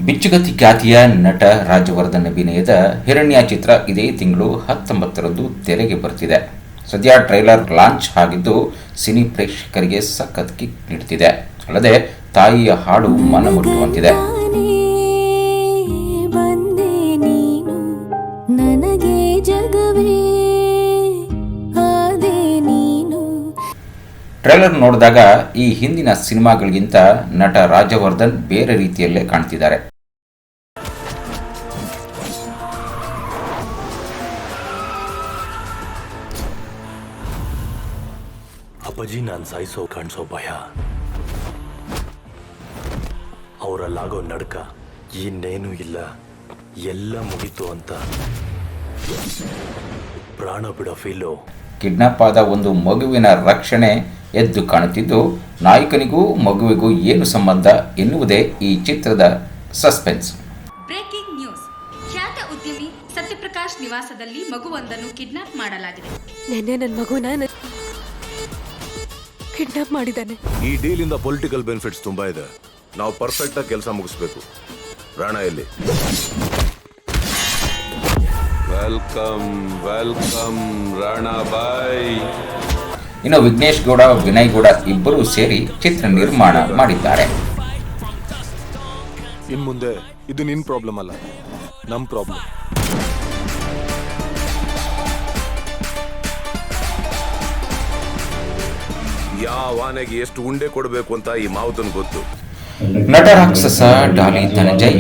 ಬಿಚ್ಚುಗತ್ತಿ ಖ್ಯಾತಿಯ ನಟ ರಾಜವರ್ಧನ್ ಅಭಿನಯದ ಹಿರಣ್ಯ ಚಿತ್ರ ಇದೇ ತಿಂಗಳು 19ರಂದು ತೆರೆಗೆ ಬರ್ತಿದೆ. ಸದ್ಯ ಟ್ರೈಲರ್ ಲಾಂಚ್ ಆಗಿದ್ದು ಸಿನಿ ಪ್ರೇಕ್ಷಕರಿಗೆ ಸಖತ್ ಕಿಕ್ ನೀಡುತ್ತಿದೆ. ಅಲ್ಲದೆ ತಾಯಿಯ ಹಾಡು ಮನಮುಟ್ಟುವಂತಿದೆ. ಟ್ರೈಲರ್ ನೋಡಿದಾಗ ಈ ಹಿಂದಿನ ಸಿನಿಮಾಗಳಿಗಿಂತ ನಟ ರಾಜವರ್ಧನ್ ಬೇರೆ ರೀತಿಯಲ್ಲೇ ಕಾಣ್ತಿದ್ದಾರೆ. ಅಪ್ಪಾಜಿ ನಾನು ಸಾಯಿಸೋ ಕಾಣಿಸೋ ಭಯ, ಅವರಲ್ಲಾಗೋ ನಡ್ಕ, ಇನ್ನೇನು ಇಲ್ಲ ಎಲ್ಲ ಮುಗೀತು ಅಂತ ಪ್ರಾಣ ಬಿಡೋ ಫೀಲು. ಕಿಡ್ನಾಪ್ ಆದ ಒಂದು ಮಗುವಿನ ರಕ್ಷಣೆ ಎದ್ದು ಕಾಣುತ್ತಿದ್ದು, ನಾಯಕನಿಗೂ ಮಗುವಿಗೂ ಏನು ಸಂಬಂಧ ಎನ್ನುವುದೇ ಈ ಚಿತ್ರದ ಸಸ್ಪೆನ್ಸ್. Breaking news. ಖ್ಯಾತ ಉದ್ಯಮಿ ಸತ್ಯಪ್ರಕಾಶ್ ನಿವಾಸದಲ್ಲಿ ಮಗುವೊಂದನ್ನು ಕಿಡ್ನಾಪ್ ಮಾಡಲಾಗಿದೆ. ನೆನ್ನೆ ನನ್ನ ಮಗುನ ಕಿಡ್ನಾಪ್ ಮಾಡಿದ್ದಾನೆ. ಈ ಡೀಲ್ ಇಂದ ಪೊಲಿಟಿಕಲ್ ಬೆನಿಫಿಟ್ಸ್ ತುಂಬಾ ಇದೆ. ನಾವು ಪರ್ಫೆಕ್ಟ್ ಆಗಿ ಕೆಲಸ ಮುಗಿಸ್ಬೇಕು. ರಾಣ ಎಲ್ಲಿ? ವೆಲ್ಕಮ್ ವೆಲ್ಕಮ್ ರಾಣಾ ಬಾಯ್. ಇನ್ನು ವಿಘ್ನೇಶ್ ಗೌಡ, ವಿನಯ್ ಗೌಡ ಇಬ್ಬರೂ ಸೇರಿ ಚಿತ್ರ ನಿರ್ಮಾಣ ಮಾಡಿದ್ದಾರೆ. ಇನ್ ಮುಂದೆ ಇದು ನಿನ್ ಪ್ರಾಬ್ಲಮ್ ಅಲ್ಲ, ನಮ್ ಪ್ರಾಬ್ಲಮ್. ಯಾವ ಆನೆಗೆ ಎಷ್ಟು ಉಂಡೆ ಕೊಡಬೇಕು ಅಂತ ಈ ಮಾವುತನ್ ಗೊತ್ತು. ನಟ ರಾಕ್ಷಸ ಡಾಲಿ ಧನಂಜಯ್,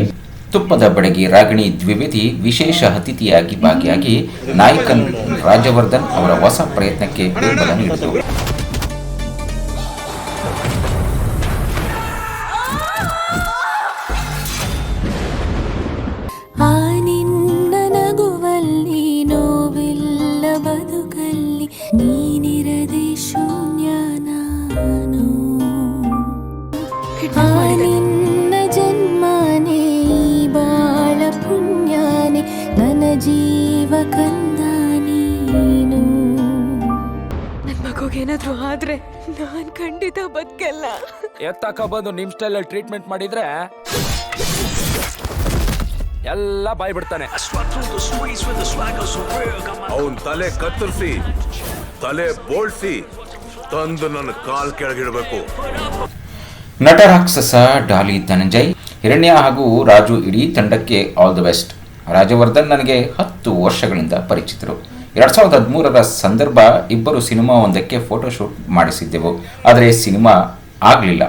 ತುಪ್ಪದ ಬಡಗಿ ರಾಗಿಣಿ ದ್ವಿವೇದಿ ವಿಶೇಷ ಅತಿಥಿಯಾಗಿ ಭಾಗಿಯಾಗಿ ನಾಯಕನ್ ರಾಜವರ್ಧನ್ ಅವರ ಹೊಸ ಪ್ರಯತ್ನಕ್ಕೆ ಬೆಂಬಲ ನೀಡಿದರು. ಜೀವ ಕಂದ ನೀನು. ನನ್ನ ಮಗುಗೇನಾದ್ರೂ ಆದ್ರೆ ನಾನ್ ಖಂಡಿತ ಬದುಕಲ್ಲ. ಎತ್ತಕ ಬಂದು ನಿಮ್ ಸ್ಟೈಲಲ್ಲಿ ಟ್ರೀಟ್ಮೆಂಟ್ ಮಾಡಿದ್ರೆ ಎಲ್ಲ ಬಾಯ್ ಬಿಡ್ತಾನೆ. ಅವನ್ ತಲೆ ಕತ್ತರಿಸಿ ತಲೆ ಬೋಳ್ಸಿ ತಂದು ನನ್ನ ಕಾಲ್ ಕೆಳಗಿಡಬೇಕು. ನಟ ರಾಕ್ಷಸ ಡಾಲಿ ಧನಂಜಯ್, ಹಿರಣ್ಯ ಹಾಗೂ ರಾಜು ಇಡೀ ತಂಡಕ್ಕೆ ಆಲ್ ದಿ ಬೆಸ್ಟ್. ರಾಜವರ್ಧನ್ ನನಗೆ 10 ವರ್ಷಗಳಿಂದ ಪರಿಚಿತರು. 2013ರ ಸಂದರ್ಭ ಇಬ್ಬರು ಸಿನಿಮಾ ಒಂದಕ್ಕೆ ಫೋಟೋಶೂಟ್ ಮಾಡಿಸಿದ್ದೆವು. ಆದರೆ ಸಿನಿಮಾ ಆಗಲಿಲ್ಲ.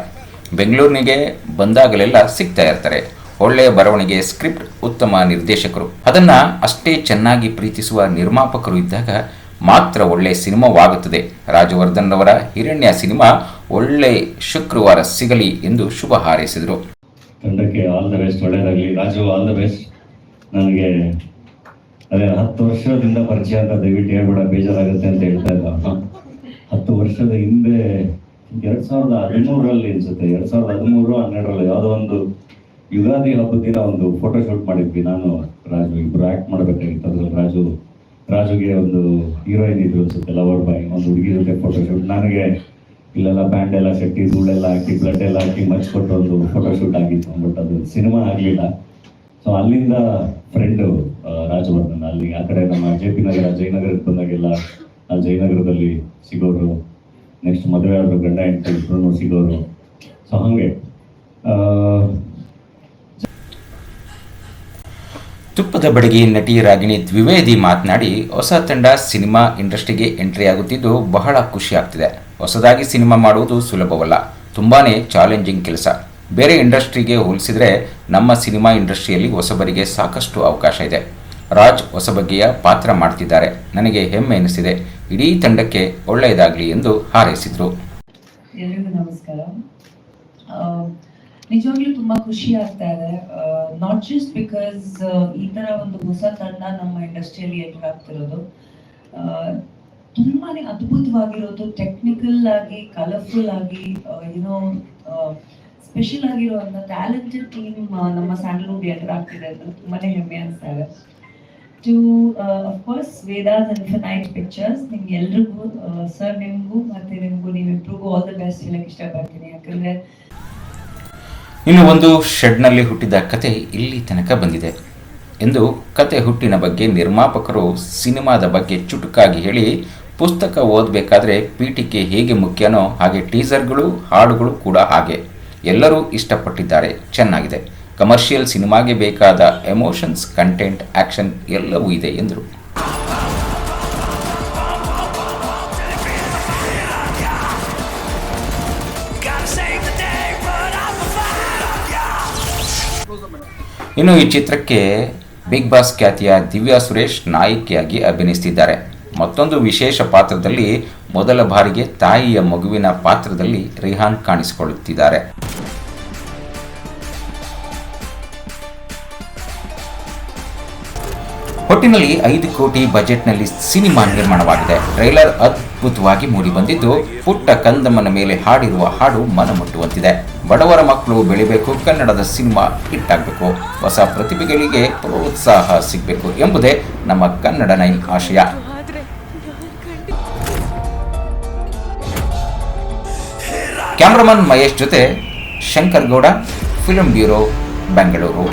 ಬೆಂಗಳೂರಿನಿಗೆ ಬಂದಾಗಲೆಲ್ಲ ಸಿಗ್ತಾ ಇರ್ತಾರೆ. ಒಳ್ಳೆಯ ಬರವಣಿಗೆ, ಸ್ಕ್ರಿಪ್ಟ್, ಉತ್ತಮ ನಿರ್ದೇಶಕರು, ಅದನ್ನು ಅಷ್ಟೇ ಚೆನ್ನಾಗಿ ಪ್ರೀತಿಸುವ ನಿರ್ಮಾಪಕರು ಇದ್ದಾಗ ಮಾತ್ರ ಒಳ್ಳೆ ಸಿನಿಮಾವಾಗುತ್ತದೆ. ರಾಜವರ್ಧನ್ ಅವರ ಹಿರಣ್ಯ ಸಿನಿಮಾ ಒಳ್ಳೆ ಶುಕ್ರವಾರ ಸಿಗಲಿ ಎಂದು ಶುಭ ಹಾರೈಸಿದರು. ತಂಡಕ್ಕೆ ಆಲ್ ದ ಬೆಸ್ಟ್, ಒಳ್ಳೆಯದಾಗಲಿ. Raju all the best. ನನಗೆ ಅದೇ 10 ವರ್ಷದಿಂದ ಪರಿಚಯ ಅಂತ ದಯವಿಟ್ಟು ಹೇಳ್ಬೇಡ, ಬೇಜಾರಾಗುತ್ತೆ ಅಂತ ಹೇಳ್ತಾ ಇಲ್ಲ. 10 ವರ್ಷದ ಹಿಂದೆ 2013ರಲ್ಲಿ ಅನ್ಸುತ್ತೆ, 2013-12ರಲ್ಲಿ ಯಾವುದೋ ಒಂದು ಯುಗಾದಿ ಹಬ್ಬದ ದಿನ ಒಂದು ಫೋಟೋಶೂಟ್ ಮಾಡಿದ್ವಿ. ನಾನು ರಾಜು ಇಬ್ರು ಆಕ್ಟ್ ಮಾಡಬೇಕಾಗಿತ್ತು. ಅದ್ರಲ್ಲಿ ರಾಜುಗೆ ಒಂದು ಹೀರೋಯಿನ್ ಇದ್ರು ಅನ್ಸುತ್ತೆ, ಲವರ್ ಬಾಯ್, ಒಂದು ಹುಡುಗಿ ಜೊತೆ ಫೋಟೋಶೂಟ್. ನನಗೆ ಇಲ್ಲೆಲ್ಲ ಬ್ಯಾಂಡ್ ಎಲ್ಲ ಕಟ್ಟಿ, ಧೂಳೆಲ್ಲ ಹಾಕಿ, ಬ್ಲಡ್ ಎಲ್ಲ ಹಾಕಿ ಮಚ್ಕೊಟ್ಟು ಒಂದು ಫೋಟೋಶೂಟ್ ಆಗಿತ್ತು. ಬಟ್ ಅದು ಸಿನಿಮಾ ಆಗಲಿಲ್ಲ. ಸೊ ಅಲ್ಲಿಂದ ಫ್ರೆಂಡು ರಾಜವರ್ಧನ್. ಅಲ್ಲಿ ಆ ಕಡೆ ನಮ್ಮ JP ನಗರ, ಜಯನಗರಕ್ಕೆ ಬಂದಾಗೆಲ್ಲ ಆ ಜಯನಗರದಲ್ಲಿ ಸಿಗೋರು. ನೆಕ್ಸ್ಟ್ ಮದುವೆ ಆದರು, ಗಂಡ ಹೆಂಡತಿ ಇಬ್ಬರು ಸಿಗೋರು. ಸೊ ಹಾಗೆ ತುಪ್ಪದ ಬಡಗಿ ನಟಿ ರಾಗಿಣಿ ದ್ವಿವೇದಿ ಮಾತನಾಡಿ, ಹೊಸ ತಂಡ ಸಿನಿಮಾ ಇಂಡಸ್ಟ್ರಿಗೆ ಎಂಟ್ರಿ ಆಗುತ್ತಿದ್ದು ಬಹಳ ಖುಷಿ ಆಗ್ತಿದೆ. ಹೊಸದಾಗಿ ಸಿನಿಮಾ ಮಾಡುವುದು ಸುಲಭವಲ್ಲ, ತುಂಬಾನೇ ಚಾಲೆಂಜಿಂಗ್ ಕೆಲಸ. ಬೇರೆ ಇಂಡಸ್ಟ್ರಿಗೆ ಹೋಲಿಸಿದರೆ ನಮ್ಮ ಸಿನಿಮಾ ಇಂಡಸ್ಟ್ರಿಯಲ್ಲಿ ಹೊಸಬರಿಗೆ ಸಾಕಷ್ಟು ಅವಕಾಶ ಇದೆ. ರಾಜ್ ಹೊಸ ಬಗೆಯ ಪಾತ್ರ ಮಾಡ್ತಿದ್ದಾರೆ. ನನಗೆ ಹೆಮ್ಮೆ ಎನಿಸಿದೆ. ಇಡೀ ತಂಡಕ್ಕೆ ಒಳ್ಳೆಯದಾಗಲಿ ಎಂದು ಹಾರೈಸಿದರು. ಎಲ್ಲರಿಗೂ ನಮಸ್ಕಾರ. ನಿಜವಾಗ್ಲೂ ತುಂಬಾ ಖುಷಿ ಆಗ್ತಾ ಇದೆ. ನಾಟ್ ಜಸ್ಟ್ ಬಿಕಾಸ್ ಈ ತರ ಒಂದು ಹೊಸ ತಂಡ ನಮ್ಮ ಇಂಡಸ್ಟ್ರಿಯಲ್ಲಿ ಎಂಟರ್ ಆಗ್ತಿರೋದು, ತುಂಬಾನೇ ಅದ್ಭುತವಾಗಿರೋದು, ಟೆಕ್ನಿಕಲ್ ಆಗಿ, ಕಲರ್ಫುಲ್ ಆಗಿ, ಸ್ಪೆಷಲ್ ಆಗಿರುವಂತ ಟ್ಯಾಲೆಂಟೆಡ್ ಟೀಮ್ ನಮ್ಮ ಸ್ಯಾಂಡಲ್ವುಡ್ ಎಂಟರ್ ಆಗ್ತಿದೆ ಅಂತ ತುಂಬಾನೇ ಹೆಮ್ಮೆ ಅನಿಸ್ತಾ ಇದೆ. To of course Vedas Infinite Pictures, ನಿಮ್ಗೆ ಎಲ್ರಿಗೂ ಸರ್, ನಿಮ್ಗೂ ಮತ್ತೆ ನಿಮ್ಗೂ, ನೀವಿಬ್ರಿಗೂ ಆಲ್ ದ ಬೆಸ್ಟ್ ಹೇಳಕ್ ಇಷ್ಟಪಡ್ತೀನಿ. ಯಾಕಂದ್ರೆ ಇನ್ನು ಒಂದು ಶೆಡ್ನಲ್ಲಿ ಹುಟ್ಟಿದ ಕತೆ ಇಲ್ಲಿ ತನಕ ಬಂದಿದೆ ಎಂದು ಕತೆ ಹುಟ್ಟಿನ ಬಗ್ಗೆ ನಿರ್ಮಾಪಕರು ಸಿನಿಮಾದ ಬಗ್ಗೆ ಚುಟುಕಾಗಿ ಹೇಳಿ, ಪುಸ್ತಕ ಓದಬೇಕಾದ್ರೆ ಪೀಠಿಕೆ ಹೇಗೆ ಮುಖ್ಯನೋ ಹಾಗೆ ಟೀಸರ್ಗಳು ಹಾಡುಗಳು ಕೂಡ ಹಾಗೆ ಎಲ್ಲರೂ ಇಷ್ಟಪಟ್ಟಿದ್ದಾರೆ, ಚೆನ್ನಾಗಿದೆ. ಕಮರ್ಷಿಯಲ್ ಸಿನಿಮಾಗೆ ಬೇಕಾದ ಎಮೋಷನ್ಸ್, ಕಂಟೆಂಟ್, ಆಕ್ಷನ್ ಎಲ್ಲವೂ ಇದೆ ಎಂದರು. ಇನ್ನು ಈ ಚಿತ್ರಕ್ಕೆ ಬಿಗ್ ಬಾಸ್ ಖ್ಯಾತಿಯ ದಿವ್ಯಾ ಸುರೇಶ್ ನಾಯಕಿಯಾಗಿ ಅಭಿನಯಿಸುತ್ತಿದ್ದಾರೆ. ಮತ್ತೊಂದು ವಿಶೇಷ ಪಾತ್ರದಲ್ಲಿ ಮೊದಲ ಬಾರಿಗೆ ತಾಯಿಯ ಮಗುವಿನ ಪಾತ್ರದಲ್ಲಿ ರಿಹಾನ್ ಕಾಣಿಸಿಕೊಳ್ಳುತ್ತಿದ್ದಾರೆ. ಒಟ್ಟಿನಲ್ಲಿ 5 ಕೋಟಿ ಬಜೆಟ್ನಲ್ಲಿ ಸಿನಿಮಾ ನಿರ್ಮಾಣವಾಗಿದೆ. ಟ್ರೈಲರ್ ಅದ್ಭುತವಾಗಿ ಮೂಡಿಬಂದಿದ್ದು, ಪುಟ್ಟ ಕಂದಮ್ಮನ ಮೇಲೆ ಹಾಡಿರುವ ಹಾಡು ಮನಮುಟ್ಟುವಂತಿದೆ. ಬಡವರ ಮಕ್ಕಳು ಬೆಳಿಬೇಕು, ಕನ್ನಡದ ಸಿನಿಮಾ ಹಿಟ್ ಆಗಬೇಕು, ಹೊಸ ಪ್ರತಿಭೆಗಳಿಗೆ ಪ್ರೋತ್ಸಾಹ ಸಿಗಬೇಕು ಎಂಬುದೇ ನಮ್ಮ ಕನ್ನಡ 9 ಆಶಯ. ಕ್ಯಾಮರಾಮನ್ ಮಹೇಶ್ ಜೊತೆ ಶಂಕರ್ ಗೌಡ, ಫಿಲ್ಮ್ ಬ್ಯೂರೋ, ಬೆಂಗಳೂರು.